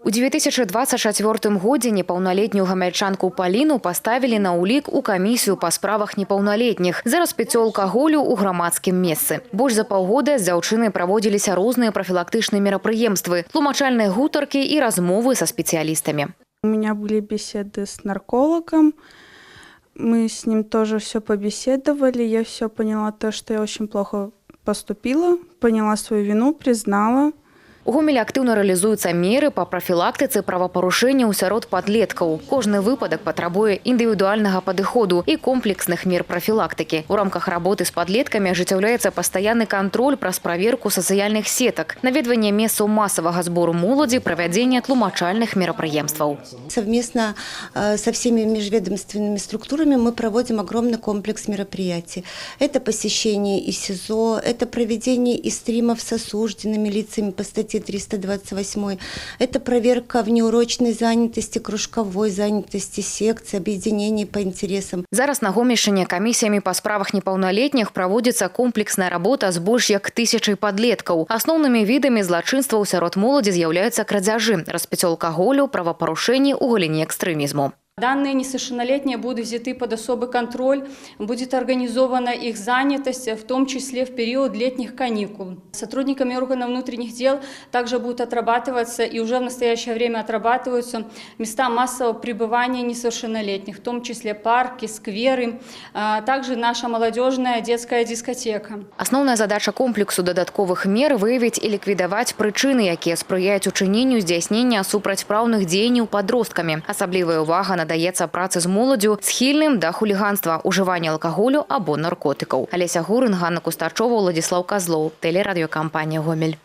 У 2024 годзе непаўналетнюю гамяльчанку Паліну паставілі на ўлік у камісію па справах непаўналетніх за распіццё алкаголю ў грамадскім месцы. Больш за паўгода з дзяўчынай праводзіліся розныя прафілактычныя мерапрыемствы, тлумачальныя гутаркі і размовы са спецыялістамі. У меня были беседы с наркологом. Мы с ним тоже все побеседовали. Я все поняла то, что я очень плохо поступила, поняла свою вину, признала. У Гомелі актыўна рэалізуюцца меры па прафілактыцы правапарушэнняў сярод падлеткаў. Кожны выпадак патрабуе індывідуальнага падыходу і комплексных мер прафілактыкі. У рамках работы з падлеткамі ажыццяўляецца пастаянны кантроль праз праверку сацыяльных сетак, наведванне месцаў масавага збору моладзі, правядзенне тлумачальных мерапрыемстваў. Совместно со всеми межведомственными структурами мы проводим огромный комплекс мероприятий. Это посещение и СИЗО, это проведение и стримов с осужденными лицами по статье 328. Это проверка внеурочной занятости, кружковой занятости, секций, объединений по интересам. Зараз на Гомельшчыне камісіямі па справах непаўналетніх праводзіцца комплексная работа з больш як 1000 падлеткаў. Асноўнымі відамі злачынстваў сярод моладзі з'яўляюцца крадзяжы, распіццё алкаголю, правапарушэнні ў галіне экстрэмізму. Данные несовершеннолетние будут взяты под особый контроль, будет организована их занятость, в том числе в период летних каникул. Сотрудниками органов внутренних дел также будут отрабатываться и уже в настоящее время отрабатываются места массового пребывания несовершеннолетних, в том числе парки, скверы, также наша молодежная детская дискотека. Асноўная задача комплексу дадатковых мер – выявіць і ліквідаваць прычыны, якія спрыяюць учыненню здзяйснення супрацьпраўных дзеянняў падросткамі. Асаблівая ўвага надаецца працы з моладдзю, схільным да хуліганства, ужывання алкаголю або наркотыкаў. Алеся Гурын, Ганна Кустачова, Владислав Козлов, телерадиокомпания «Гомель».